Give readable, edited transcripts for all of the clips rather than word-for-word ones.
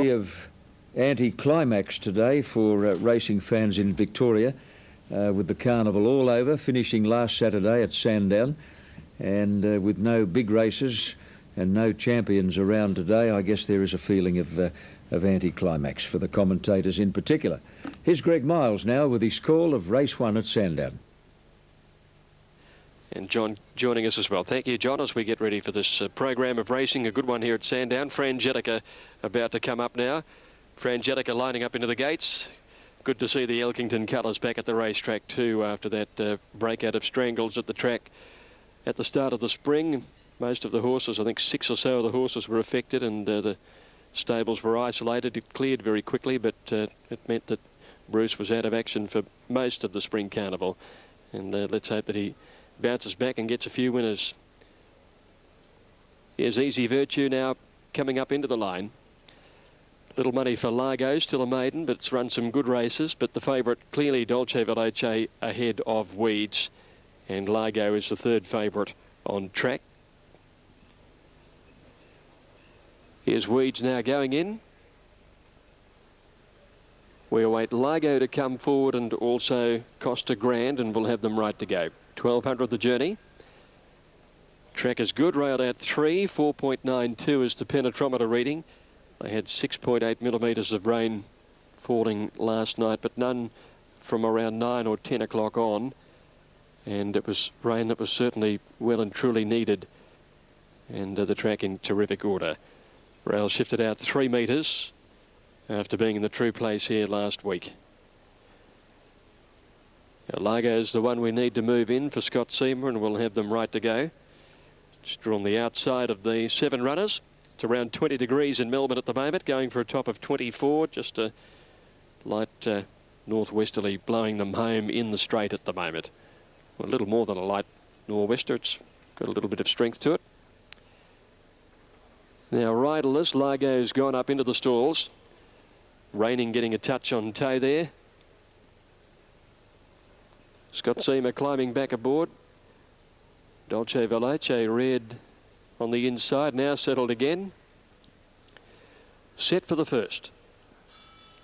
Of anti-climax today for racing fans in Victoria, with the carnival all over, finishing last Saturday at Sandown, and with no big races and no champions around today, I guess there is a feeling of anti-climax for the commentators in particular. Here's Greg Miles now with his call of race 1 at Sandown. And John joining us as well. Thank you, John, as we get ready for this program of racing. A good one here at Sandown. Frangelica about to come up now. Frangelica lining up into the gates. Good to see the Elkington colours back at the racetrack too after that breakout of strangles at the track at the start of the spring. Most of the horses, I think 6 or so of the horses were affected, and the stables were isolated. It cleared very quickly, but it meant that Bruce was out of action for most of the spring carnival. And let's hope that he bounces back and gets a few winners. Here's Easy Virtue now coming up into the line. Little money for Largo, still a maiden, but it's run some good races. But the favourite, clearly Dolce Veloce ahead of Weeds. And Largo is the third favourite on track. Here's Weeds now going in. We await Largo to come forward and also Costa Grand, and we'll have them right to go. 1200 the journey. Track is good, railed out 3, 4.92 is the penetrometer reading. They had 6.8 millimetres of rain falling last night, but none from around 9 or 10 o'clock on. And it was rain that was certainly well and truly needed. And the track in terrific order. Rail shifted out 3 metres after being in the true place here last week. Largo's the one we need to move in for Scott Seymour, and we'll have them right to go. It's drawn the outside of the 7 runners. It's around 20 degrees in Melbourne at the moment, going for a top of 24. Just a light northwesterly blowing them home in the straight at the moment. Well, a little more than a light nor'wester. It's got a little bit of strength to it. Now, riderless, Largo's gone up into the stalls. Raining getting a touch on toe there. Scott Seymour climbing back aboard. Dolce Veloce red on the inside, now settled again. Set for the first.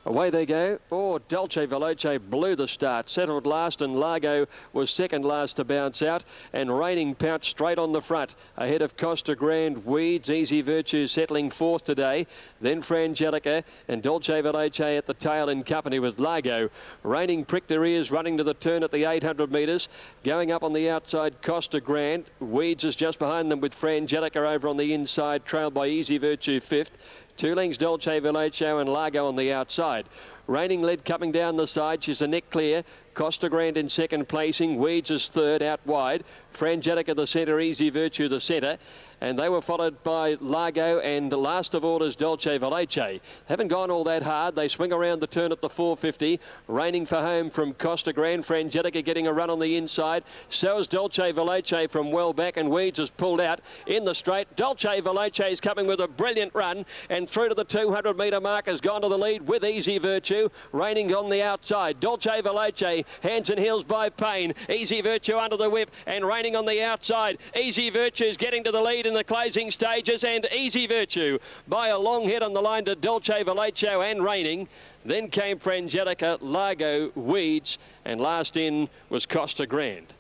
Away they go. Oh, Dolce Veloce blew the start, settled last, and Largo was second last to bounce out, and Raining pounced straight on the front ahead of Costa Grand. Weeds, Easy Virtue settling fourth today, then Frangelica and Dolce Veloce at the tail in company with Largo. Raining pricked her ears running to the turn at the 800 metres, going up on the outside Costa Grand. Weeds is just behind them with Frangelica over on the inside, trailed by Easy Virtue fifth. 2 lengths Dolce Veloce and Largo on the outside. Raining led coming down the side. She's a neck clear. Costa Grand in second placing. Weeds is third out wide. Frangelica the centre. Easy Virtue the centre. And they were followed by Largo, and last of all is Dolce Veloce. Haven't gone all that hard. They swing around the turn at the 450. Raining for home from Costa Grand. Frangelica getting a run on the inside. So is Dolce Veloce from well back, and Weeds has pulled out in the straight. Dolce Veloce is coming with a brilliant run, and through to the 200 metre mark has gone to the lead with Easy Virtue. Raining on the outside. Dolce Veloce, hands and heels by Payne. Easy Virtue under the whip, and Raining on the outside. Easy Virtue's getting to the lead in the closing stages, and Easy Virtue by a long head on the line to Dolce Veloce and Raining. Then came Frangelica, Largo, Weeds, and last in was Costa Grand.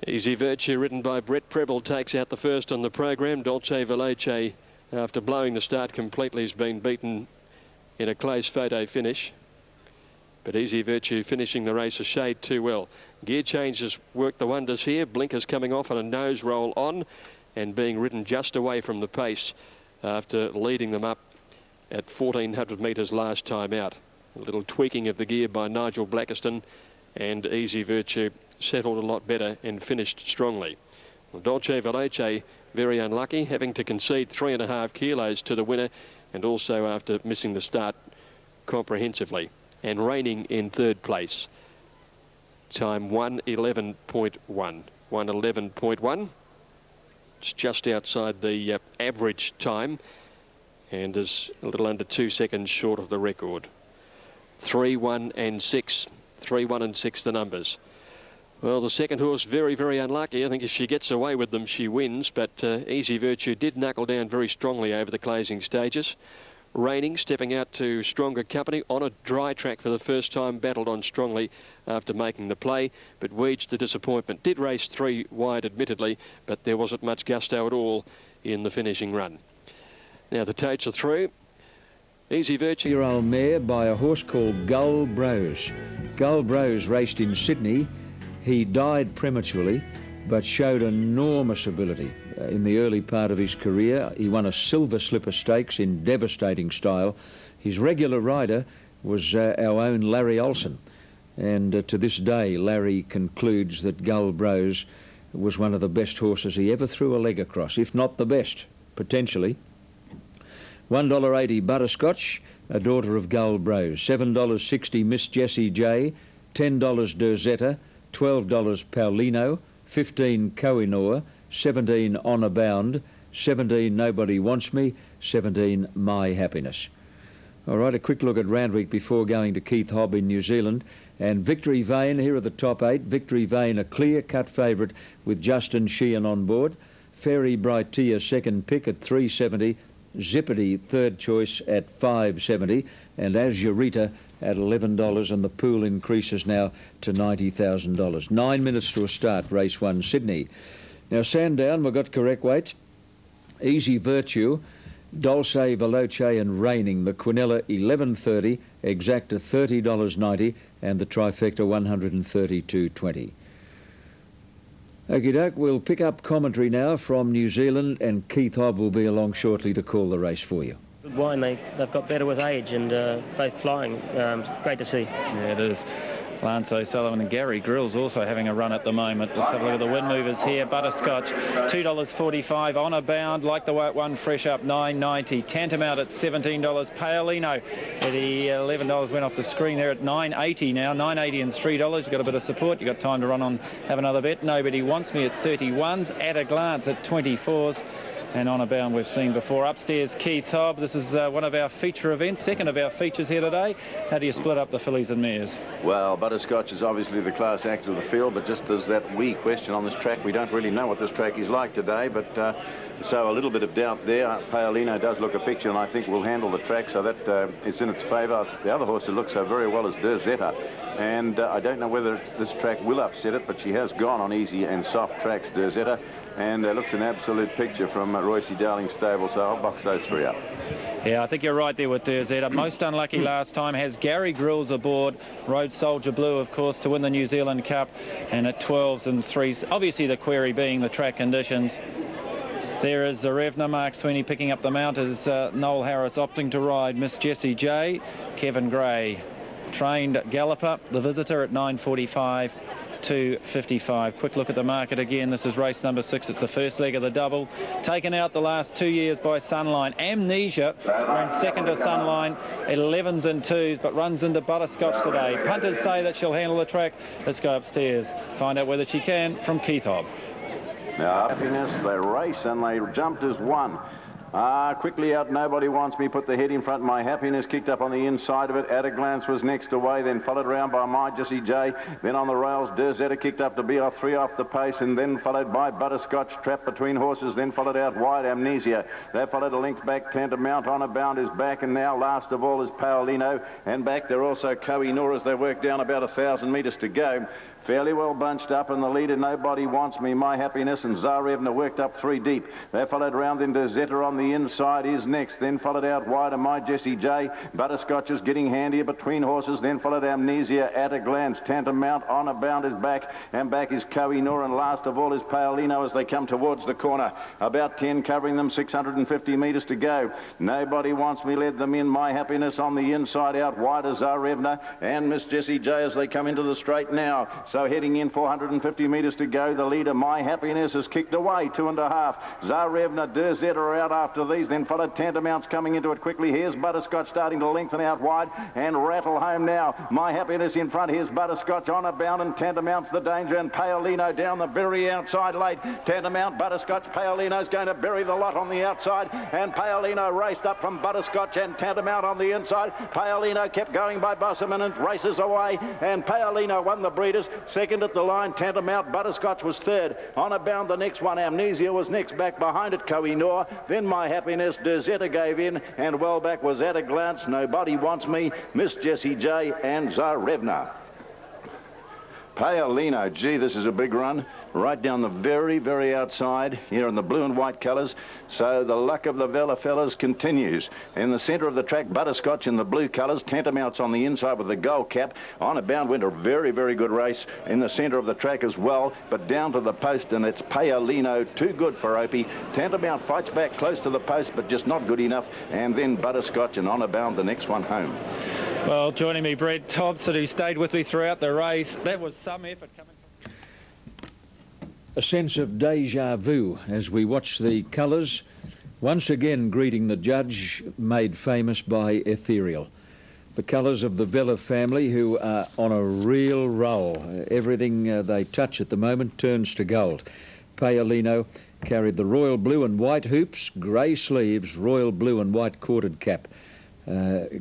Easy Virtue, ridden by Brett Preble, takes out the first on the program. Dolce Veloce, after blowing the start completely, has been beaten in a close photo finish. But Easy Virtue finishing the race a shade too well. Gear changes work the wonders here. Blinkers coming off and a nose roll on, and being ridden just away from the pace after leading them up at 1400 metres last time out. A little tweaking of the gear by Nigel Blackiston, and Easy Virtue settled a lot better and finished strongly. Well, Dolce Veloce very unlucky, having to concede 3.5 kilos to the winner, and also after missing the start comprehensively. And Raining in third place. Time 1:11.1. 1:11.1. It's just outside the average time, and is a little under 2 seconds short of the record. 3, 1 and 6. 3, 1 and 6 the numbers. Well, the second horse very, very unlucky. I think if she gets away with them, she wins. But Easy Virtue did knuckle down very strongly over the closing stages. Raining, stepping out to stronger company on a dry track for the first time, battled on strongly after making the play, but Weege the disappointment. Did race 3 wide, admittedly, but there wasn't much gusto at all in the finishing run. Now the totes are through. Easy Virtue. Year old mare by a horse called Gull Brose. Gull Brose raced in Sydney. He died prematurely, but showed enormous ability. In the early part of his career, he won a Silver Slipper Stakes in devastating style. His regular rider was our own Larry Olsen. And to this day, Larry concludes that Gull Brose was one of the best horses he ever threw a leg across, if not the best, potentially. $1.80 Butterscotch, a daughter of Gull Brose. $7.60 Miss Jessie J. $10 Durzetta. $12 Paulino. $15 Kohinoor. $17 Honour Bound. $17 Nobody Wants Me. $17 My Happiness. All right, a quick look at Randwick before going to Keith Hobb in New Zealand. And Victory Vane, here are the top 8. Victory Vane, a clear-cut favourite with Justin Sheehan on board. Fairy Bright Tia, second pick at $3.70. Zippity, third choice at $5.70. And Azurita at $11, and the pool increases now to $90,000. 9 minutes to a start, race 1, Sydney. Now, Sandown, we've got correct weights. Easy Virtue, Dulce, Veloce and Raining. The Quinella, $11.30, Exacta, $30.90, and the Trifecta, $132.20. Okie doke, we'll pick up commentary now from New Zealand, and Keith Hobb will be along shortly to call the race for you. Good wine, they've got better with age, and both flying. Great to see. Yeah, it is. Lance O'Sullivan and Gary Grill's also having a run at the moment. Let's have a look at the win movers here. Butterscotch, $2.45. Honour Bound, like the way it won, fresh up, $9.90. Tantamount at $17. Paolino, the $11 went off the screen there at $9.80 now. $9.80 and $3. You've got a bit of support. You've got time to run on, have another bet. Nobody Wants Me at 31s. At a Glance at 24s. And Honour Bound we've seen before. Upstairs, Keith Hobb. This is one of our feature events, second of our features here today. How do you split up the fillies and mares? Well, Butterscotch is obviously the class act of the field, but just as that wee question on this track, we don't really know what this track is like today, but so a little bit of doubt there. Paolino does look a picture, and I think will handle the track, so that is in its favour. The other horse who looks so very well is Durzetta, and I don't know whether this track will upset it, but she has gone on easy and soft tracks, Durzetta, and looks an absolute picture from Royce Darling's stable, so I'll box those 3 up. Yeah, I think you're right there with Durzetta. Most unlucky last time has Gary Grills aboard. Road Soldier Blue, of course, to win the New Zealand Cup, and at 12s and 3s. Obviously the query being the track conditions. There is Zarevna. Mark Sweeney picking up the mount as Noel Harris opting to ride Miss Jessie J. Kevin Gray, trained galloper, the visitor at 9.45. 2.55. Quick look at the market again. This is race number 6. It's the first leg of the double. Taken out the last 2 years by Sunline. Amnesia ran second to Sunline, 11s and 2s, but runs into Butterscotch today. Punters say that she'll handle the track. Let's go upstairs, find out whether she can from Keith Hobb. Now, Happiness, they race and they jumped as one. Quickly out, Nobody Wants Me, put the head in front. My Happiness kicked up on the inside of it. At a Glance was next away, then followed round by My Jessie J. Then on the rails, Durzetta kicked up to be off 3 off the pace, and then followed by Butterscotch, trapped between horses, then followed out wide Amnesia. They followed a length back, Tantamount. Honour Bound is back, and now last of all is Paolino, and back they're also Kohinoor as they work down about 1,000 metres to go. Fairly well bunched up, and the leader, Nobody Wants Me, My Happiness, and Zarevna worked up 3 deep. They followed round, then Durzetta on the inside is next, then followed out wide and My Jessie J. Butterscotch is getting handier between horses, then followed Amnesia. At a Glance, Tantamount. Honour Bound is back, and back is Kohinoor, and last of all is Paolino as they come towards the corner. About 10 covering them, 650 metres to go. Nobody Wants Me led them in. My Happiness on the inside, out wide as Zarevna and Miss Jessie J as they come into the straight now. So heading in, 450 metres to go. The leader, My Happiness, has kicked away 2.5. Zarevna, Durzetta are out after these, then followed Tantamount's coming into it quickly. Here's Butterscotch starting to lengthen out wide and rattle home now. My Happiness in front. Here's Butterscotch, Honour Bound, and Tantamount's the danger, and Paolino down the very outside late. Tantamount, Butterscotch, Paolino's going to bury the lot on the outside, and Paolino raced up from Butterscotch and Tantamount on the inside. Paolino kept going by Bosserman and races away, and Paolino won the Breeders. Second at the line, Tantamount. Butterscotch was third. On a bound, the next one, Amnesia, was next. Back behind it, Kohinoor. Then My Happiness, Derzetta gave in, and well back was At a Glance, Nobody Wants Me, Miss Jessie J, and Zarevna. Paolino, gee, this is a big run. Right down the very, very outside here in the blue and white colours. So the luck of the Vela fellas continues. In the centre of the track, Butterscotch in the blue colours. Tantamount's on the inside with the gold cap. On a bound went a very, very good race in the centre of the track as well. But down to the post, and it's Paolino, too good for Opie. Tantamount fights back close to the post, but just not good enough. And then Butterscotch, and On a bound the next one home. Well, joining me, Brett Thompson, who stayed with me throughout the race. That was some effort coming from... A sense of deja vu as we watch the colours once again greeting the judge, made famous by Ethereal. The colours of the Vela family, who are on a real roll. Everything they touch at the moment turns to gold. Paolino carried the royal blue and white hoops, grey sleeves, royal blue and white corded cap.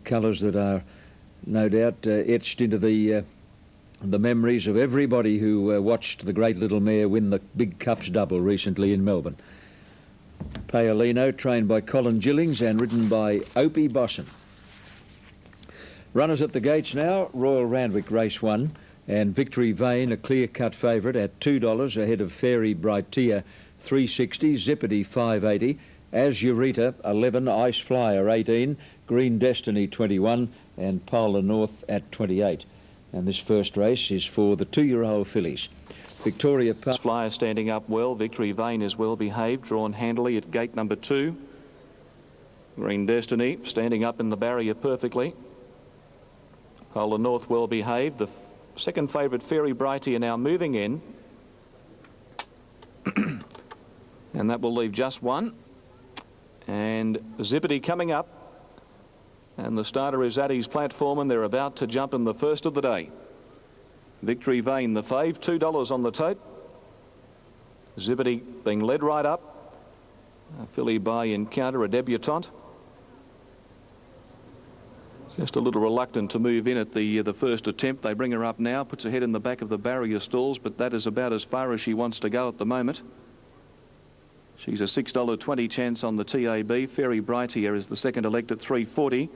Colours that are no doubt etched into the memories of everybody who watched the great little mare win the big Cups double recently in Melbourne. Paolino, trained by Colin Gillings and ridden by Opie Bosson. Runners at the gates now, Royal Randwick Race 1 and Victory Vane, a clear-cut favourite at $2 ahead of Fairy Brightia $3.60, Zippity $5.80, Azurita 11, Ice Flyer 18, Green Destiny 21 and Polar North at 28. And this first race is for the 2-year-old fillies. Victoria Flyer standing up well. Victory Vane is well behaved, drawn handily at gate number 2. Green Destiny standing up in the barrier perfectly. Polar North well behaved. The second favourite Fairy Brighty are now moving in. And that will leave just one. And Zippity coming up. And the starter is at his platform, and they're about to jump in the first of the day. Victory Vane, the fave, $2 on the tote. Zippity being led right up. A filly by Encounter, a debutante. Just a little reluctant to move in at the first attempt. They bring her up now, puts her head in the back of the barrier stalls, but that is about as far as she wants to go at the moment. She's a $6.20 chance on the TAB. Fairy Brightier is the second elect at $3.40.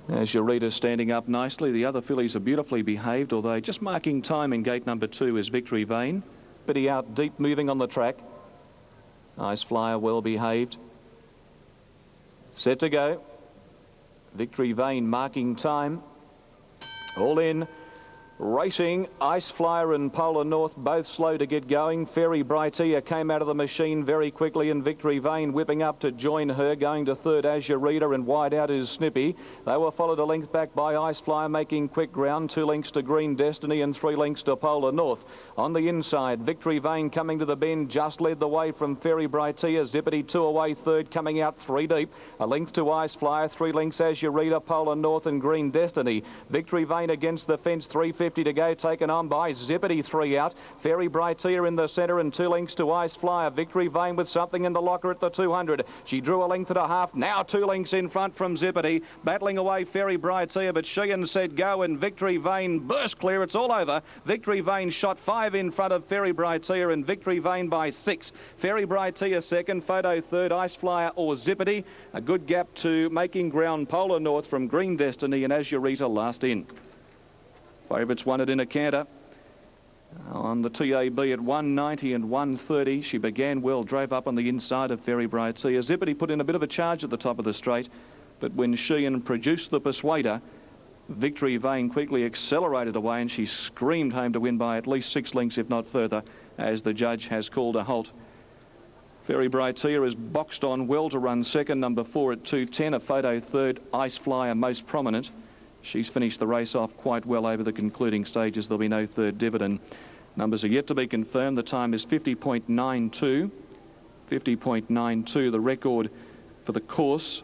As your reader standing up nicely, the other fillies are beautifully behaved, although just marking time in gate number 2 is Victory Vane. Bitty out deep, moving on the track. Ice Flyer well behaved. Set to go. Victory Vane marking time. All in. Racing, Ice Flyer and Polar North both slow to get going. Fairy Brightia came out of the machine very quickly, and Victory Vane whipping up to join her, going to third as your reader, and wide out is Snippy. They were followed a length back by Ice Flyer, making quick ground. 2 lengths to Green Destiny and 3 lengths to Polar North. On the inside, Victory Vane coming to the bend, just led the way from Fairy Brightia. Zippity 2 away third, coming out 3 deep. A length to Ice Flyer, 3 lengths as your reader, Polar North and Green Destiny. Victory Vane against the fence, 3.50 to go, taken on by Zippity 3 out. Fairy Brightia in the centre and 2 lengths to Ice Flyer. Victory Vane with something in the locker at the 200. She drew a length and a half, now 2 lengths in front from Zippity. Battling away Fairy Brightia, but Sheehan said go, and Victory Vane burst clear. It's all over. Victory Vane shot 5 in front of Fairy Brightia, and Victory Vane by 6. Fairy Brightia second, Photo third, Ice Flyer or Zippity. A good gap to making ground Polar North from Green Destiny and Azurita last in. Favourites won it in a canter. On the TAB at 190 and 130. She began well, drove up on the inside of Fairy Brightia. Zippity put in a bit of a charge at the top of the straight, but when Sheehan produced the persuader, Victory Vane quickly accelerated away, and she screamed home to win by at least 6 lengths, if not further, as the judge has called a halt. Fairy Brightia is boxed on well to run second, number 4 at 2.10. A Photo third, Ice Flyer most prominent. She's finished the race off quite well over the concluding stages. There'll be no third dividend. Numbers are yet to be confirmed. The time is 50.92. 50.92. The record for the course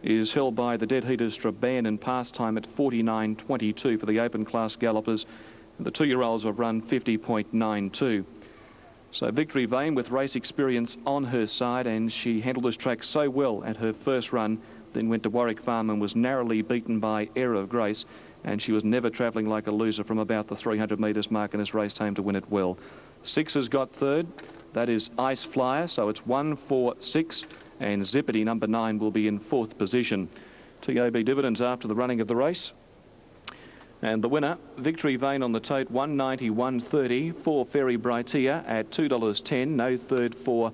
is held by the Dead Heaters Straban and pastime at 49.22 for the open class gallopers. The 2-year-olds have run 50.92. So Victory Vane with race experience on her side, and she handled this track so well at her first run, then went to Warwick Farm and was narrowly beaten by Air of Grace. and she was never travelling like a loser from about the 300 metres mark and has raced home to win it well. 6 has got third. That is Ice Flyer, so it's 1, 4, 6, and Zippity number 9 will be in 4th position. TAB dividends after the running of the race. And the winner, Victory Vane on the tote, 190, 130 for Fairy Brightia at $2.10. No third for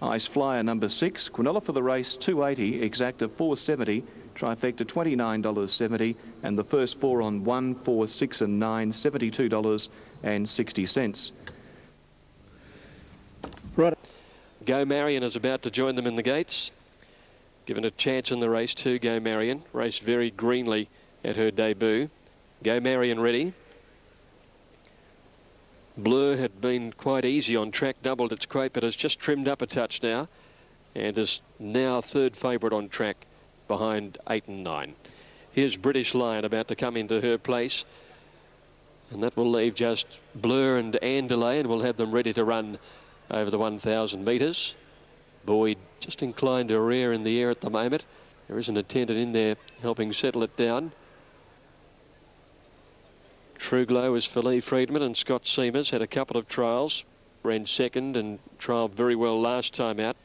Ice Flyer number 6. Quinella for the race, 280. Exacta 470. Trifecta $29.70. And the first 4 on 1, 4, 6 and 9, $72.60. Right. Go Marion is about to join them in the gates. Given a chance in the race too, Go Marion. Raced very greenly at her debut. Go Marion ready. Blur had been quite easy on track, doubled its crate, but has just trimmed up a touch now and is now third favourite on track behind 8 and 9. Here's British Lion about to come into her place, and that will leave just Blur and Andalay, and we'll have them ready to run over the 1,000 metres. Boyd just inclined to rear in the air at the moment. There is an attendant in there helping settle it down. True Glow is for Lee Friedman, and Scott Seamers had a couple of trials, ran second and trialled very well last time out.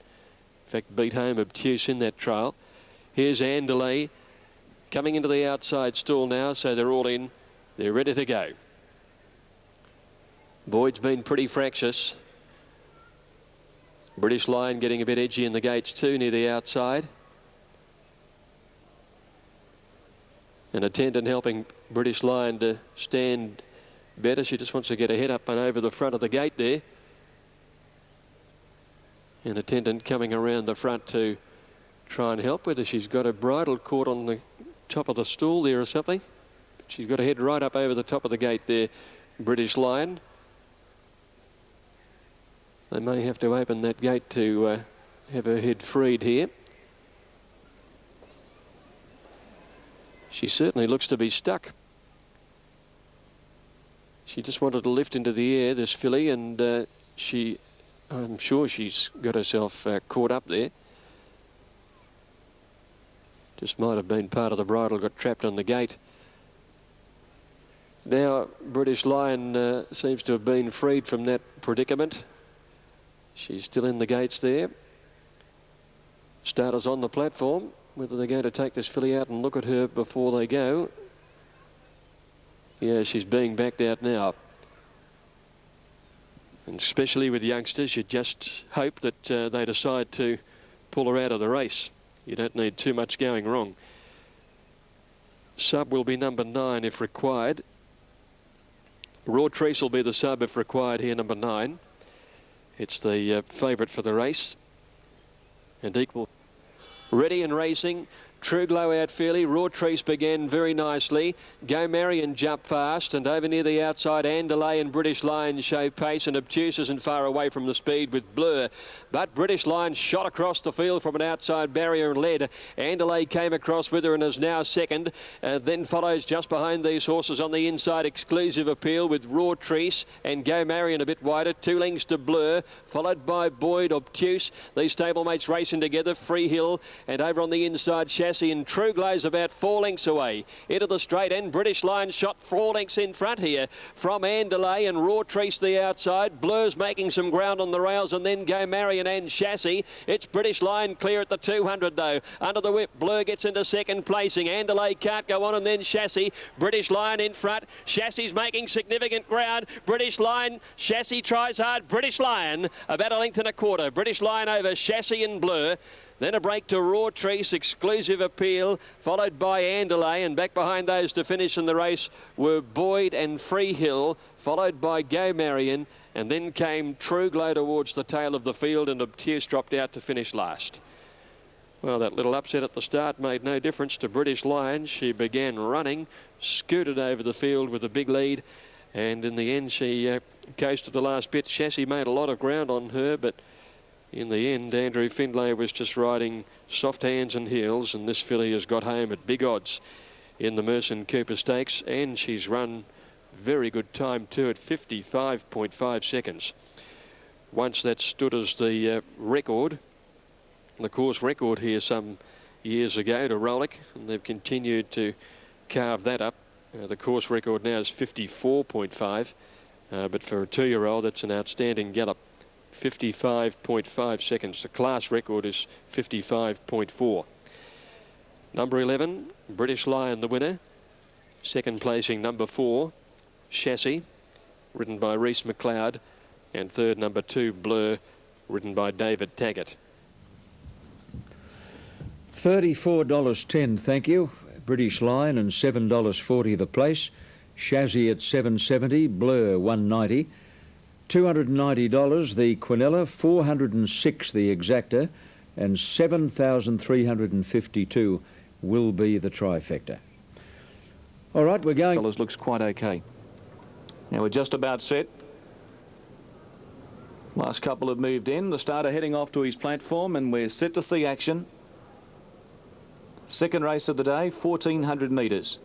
In fact, beat home Obtuse in that trial. Here's Andalay coming into the outside stall now, so they're all in. They're ready to go. Boyd's been pretty fractious. British Lion getting a bit edgy in the gates too, near the outside. An attendant helping British Lion to stand better. She just wants to get her head up and over the front of the gate there. An attendant coming around the front to try and help, whether she's got her bridle caught on the top of the stool there or something. But she's got her head right up over the top of the gate there, British Lion. They may have to open that gate to have her head freed here. She certainly looks to be stuck. She just wanted to lift into the air, this filly, and I'm sure she's got herself caught up there. Just might have been part of the bridle got trapped on the gate. Now British Lion seems to have been freed from that predicament. She's still in the gates there. Starters on the platform. Whether they're going to take this filly out and look at her before they go. Yeah, she's being backed out now. And especially with youngsters, you just hope that they decide to pull her out of the race. You don't need too much going wrong. Sub will be number 9 if required. Raw Treece will be the sub if required here, number 9. It's the favourite for the race. And equal. Ready and racing. True Glow out fairly. Raw Treece began very nicely. Go Marion jump fast, and over near the outside Andalay and British Lion show pace, and Obtuse isn't far away from the speed with Blur. But British Lion shot across the field from an outside barrier and led. Andalay came across with her and is now second. Then follows just behind these horses on the inside Exclusive Appeal with Raw Treece and Go Marion a bit wider. 2 lengths to Blur, followed by Boyd, Obtuse. These stablemates racing together. Free Hill, and over on the inside Chassis and True Glow's about 4 lengths away into the straight end. British Lion shot 4 lengths in front here from Andalay, and Raw Treece the outside. Blur's making some ground on the rails, and then Go Marion and Chassis. It's British Lion clear at the 200 though. Under the whip, Blur gets into second placing. Andalay can't go on, and then Chassis. British Lion in front. Chassis making significant ground. British Lion, Chassis tries hard. British Lion about 1 length and a quarter. British Lion over Chassis and Blur. Then a break to Raw Treece, Exclusive Appeal, followed by Andalay, and back behind those to finish in the race were Boyd and Free Hill, followed by Go Marion, and then came True Glow towards the tail of the field, and Obtuse dropped out to finish last. Well, that little upset at the start made no difference to British Lion. She began running, scooted over the field with a big lead, and in the end she coasted the last bit. Chassis made a lot of ground on her, but in the end, Andrew Findlay was just riding soft hands and heels, and this filly has got home at big odds in the Merson Cooper Stakes, and she's run very good time too at 55.5 seconds. Once that stood as the record, the course record here some years ago to Rolick, and they've continued to carve that up. The course record now is 54.5, but for a 2-year-old, that's an outstanding gallop. 55.5 seconds. The class record is 55.4. Number 11, British Lion, the winner. Second placing, number 4, Chassis, ridden by Reese McLeod. And third, number 2, Blur, ridden by David Taggart. $34.10, thank you. British Lion and $7.40 the place. Chassis at $7.70, Blur $1.90. $290 the Quinella, $406 the Exacta, and $7,352 will be the trifecta. All right, we're going. Looks quite okay. Now we're just about set. Last couple have moved in. The starter heading off to his platform, and we're set to see action. Second race of the day, 1,400 metres.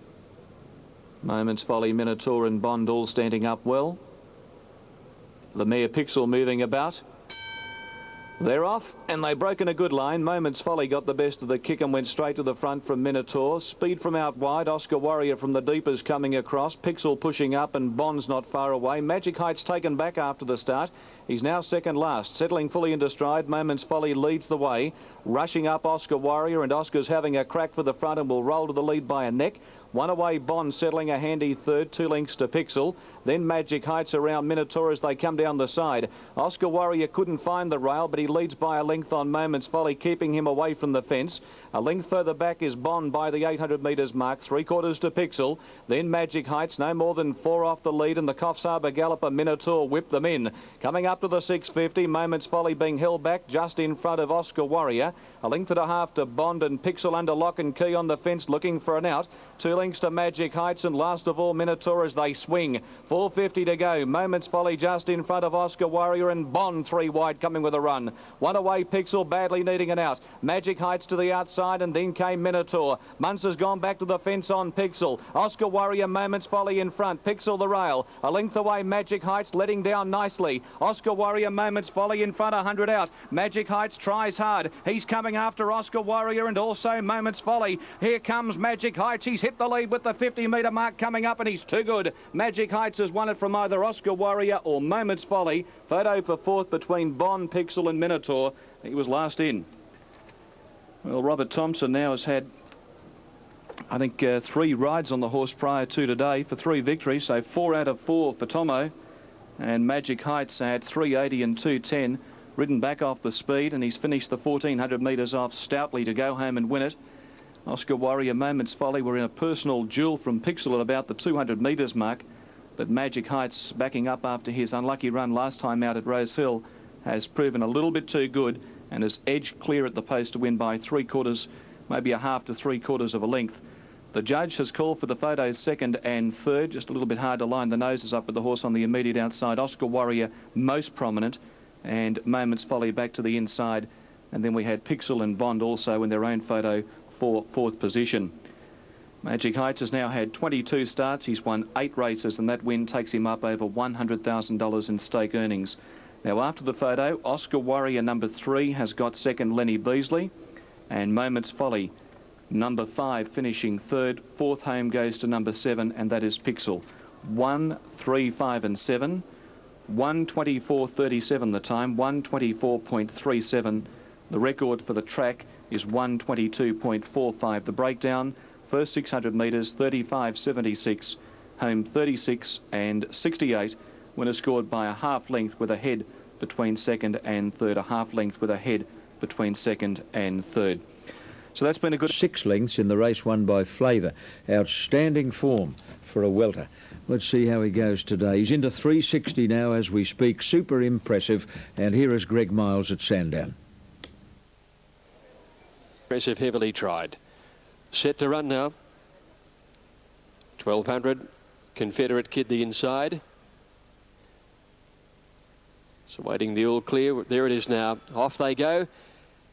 Moments Folly, Minotaur and Bond all standing up well. The mare Pixel moving about. They're off, and they've broken a good line. Moments Folly got the best of the kick and went straight to the front from Minotaur. Speed from out wide. Oscar Warrior from the deep is coming across. Pixel pushing up, and Bond's not far away. Magic Heights taken back after the start. He's now second last, settling fully into stride. Moments Folly leads the way. Rushing up Oscar Warrior, and Oscar's having a crack for the front and will roll to the lead by a neck. One away Bond settling a handy third, 2 lengths to Pixel. Then Magic Heights around Minotaur as they come down the side. Oscar Warrior couldn't find the rail, but he leads by a length on Moments Folly, keeping him away from the fence. A length further back is Bond by the 800 metres mark, 3/4 to Pixel. Then Magic Heights, no more than 4 off the lead, and the Coffs Harbour galloper Minotaur whipped them in. Coming up to the 650, Moments Folly being held back just in front of Oscar Warrior. A length and a half to Bond, and Pixel under lock and key on the fence looking for an out. 2 lengths to Magic Heights, and last of all Minotaur as they swing. 450 to go. Moments Folly just in front of Oscar Warrior, and Bond 3 wide coming with a run. One away Pixel badly needing an out. Magic Heights to the outside, and then came Minotaur. Munster's gone back to the fence on Pixel. Oscar Warrior, Moments Folly in front. Pixel the rail. A length away Magic Heights letting down nicely. Oscar Warrior, Moments Folly in front, 100 out. Magic Heights tries hard. He's coming after Oscar Warrior and also Moments Folly. Here comes Magic Heights. He's hit the lead with the 50-metre mark coming up, and he's too good. Magic Heights has won it from either Oscar Warrior or Moments Folly. Photo for fourth between Bond, Pixel and Minotaur. He was last in. Well, Robert Thompson now has had, I think, 3 rides on the horse prior to today for 3 victories, so 4 out of 4 for Tomo. And Magic Heights had 380 and 210, ridden back off the speed, and he's finished the 1,400 metres off stoutly to go home and win it. Oscar Warrior, Moments Folly were in a personal duel from Pixel at about the 200 metres mark, but Magic Heights, backing up after his unlucky run last time out at Rose Hill, has proven a little bit too good and has edged clear at the post to win by 3/4, maybe a half to 3/4 of a length. The judge has called for the photos second and third. Just a little bit hard to line the noses up with the horse on the immediate outside. Oscar Warrior most prominent, and Moments Folly back to the inside. And then we had Pixel and Bond also in their own photo for 4th position. Magic Heights has now had 22 starts. He's won 8 races, and that win takes him up over $100,000 in stake earnings. Now, after the photo, Oscar Warrior number 3 has got second, Lenny Beasley, and Moments Folly number 5 finishing third. 4th home goes to number 7, and that is Pixel. 1, 3, 5 and 7. 1:24.37 the time, 1:24.37. The record for the track is 1:22.45. The breakdown, first 600 metres, 35.76, home 36 and 68. Winner scored by a half length with a head between second and third, a half length with a head between second and third. So that's been a good 6 lengths in the race won by Flavour. Outstanding form for a welter. Let's see how he goes today. He's into 360 now as we speak. Super impressive. And here is Greg Miles at Sandown. Impressive, heavily tried. Set to run now. 1200. Confederate Kid the inside. So waiting the all clear. There it is now. Off they go.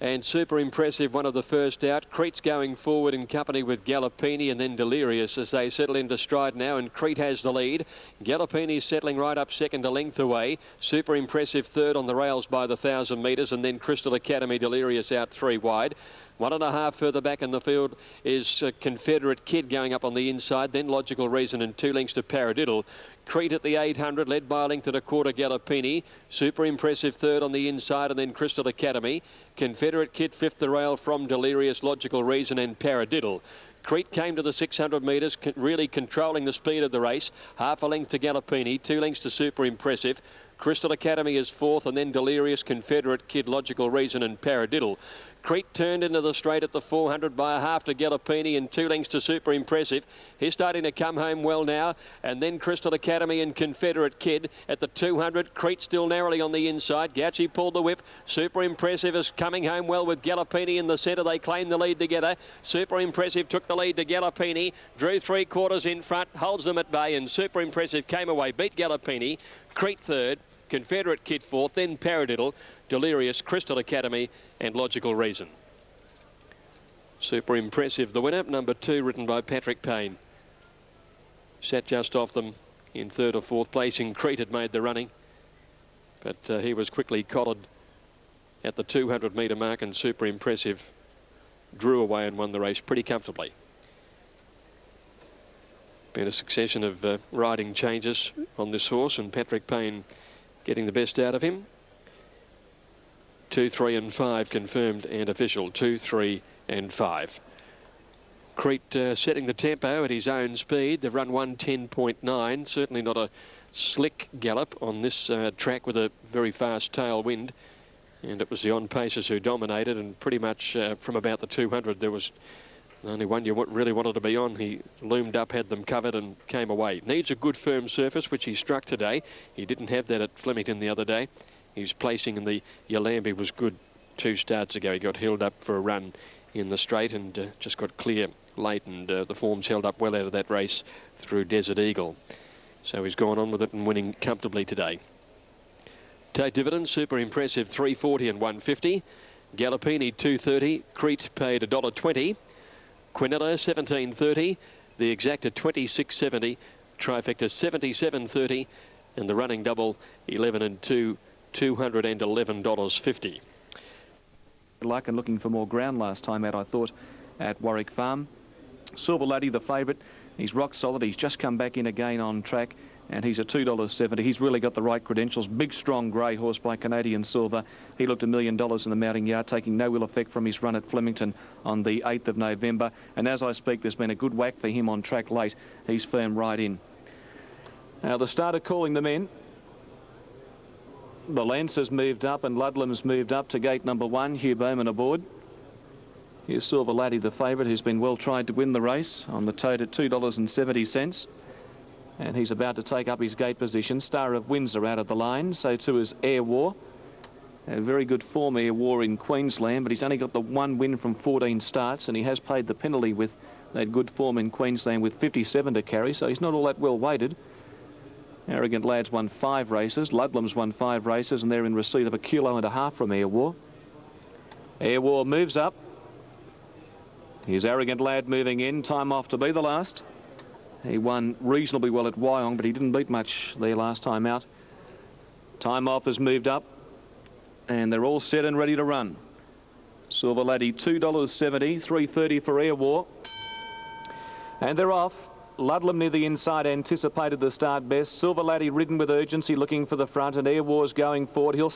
And super impressive, one of the first out. Crete's going forward in company with Gallopini and then Delirious as they settle into stride now, and Crete has the lead. Gallopini's settling right up second, a length away. Super impressive third on the rails by the 1,000 metres, and then Crystal Academy Delirious out 3 wide. 1.5 further back in the field is Confederate Kid going up on the inside, then Logical Reason and 2 lengths to Paradiddle. Crete at the 800, led by a length and a quarter Gallopini. Super Impressive third on the inside, and then Crystal Academy. Confederate Kid fifth the rail from Delirious, Logical Reason and Paradiddle. Crete came to the 600 metres, really controlling the speed of the race. Half a length to Gallopini, 2 lengths to Super Impressive. Crystal Academy is fourth, and then Delirious, Confederate Kid, Logical Reason and Paradiddle. Crete turned into the straight at the 400 by a half to Gallopini and 2 lengths to Super Impressive. He's starting to come home well now, and then Crystal Academy and Confederate Kid at the 200. Crete still narrowly on the inside. Gauci pulled the whip. Super Impressive is coming home well with Gallopini in the centre. They claim the lead together. Super Impressive took the lead to Gallopini, drew 3/4 in front, holds them at bay, and Super Impressive came away, beat Gallopini. Crete third, Confederate Kid fourth, then Paradiddle, Delirious, Crystal Academy and Logical Reason. Super Impressive, the winner, number 2, ridden by Patrick Payne. Sat just off them in 3rd or 4th place. In Crete had made the running, but he was quickly collared at the 200 metre mark, and Super Impressive drew away and won the race pretty comfortably. Been a succession of riding changes on this horse, and Patrick Payne getting the best out of him. 2, 3 and 5 confirmed and official. 2, 3 and 5. Crete setting the tempo at his own speed. They've run 1:10.9. Certainly not a slick gallop on this track with a very fast tailwind. And it was the on-pacers who dominated, and pretty much from about the 200 there was only one you really wanted to be on. He loomed up, had them covered and came away. Needs a good firm surface, which he struck today. He didn't have that at Flemington the other day. His placing in the Yalambi was good 2 starts ago. He got held up for a run in the straight and just got clear late, and the form's held up well out of that race through Desert Eagle. So he's gone on with it and winning comfortably today. Take Dividend, Super Impressive 340 and 150. Gallopini 230. Crete paid $1.20. Quinella 17.30. The Exacta 26.70. Trifecta 77.30. And the running double 11 and 2. $211.50. Good luck and looking for more ground last time out, I thought, at Warwick Farm. Silver Laddie, the favourite. He's rock solid. He's just come back in again on track, and he's at $2.70. He's really got the right credentials. Big, strong grey horse by Canadian Silver. He looked $1 million in the mounting yard, taking no ill effect from his run at Flemington on the 8th of November. And as I speak, there's been a good whack for him on track late. He's firm right in. Now, the starter calling them in. The Lancers moved up and Ludlam's moved up to gate number 1. Hugh Bowman aboard. Here's Silver Laddie, the favourite, who's been well tried to win the race on the tote at $2.70. And he's about to take up his gate position. Star of Windsor out of the line. So too is Air War. A very good form, Air War, in Queensland, but he's only got the 1 win from 14 starts, and he has paid the penalty with that good form in Queensland with 57 to carry, so he's not all that well weighted. Arrogant Lad's won 5 races. Ludlam's won 5 races, and they're in receipt of 1.5 kilos from Air War. Air War moves up. Here's Arrogant Lad moving in. Time off to be the last. He won reasonably well at Wyong, but he didn't beat much there last time out. Time off has moved up, and they're all set and ready to run. Silver Laddie $2.70, $3.30 for Air War. And they're off. Ludlam near the inside anticipated the start best. Silver Laddie ridden with urgency, looking for the front, and Air War's going forward. He'll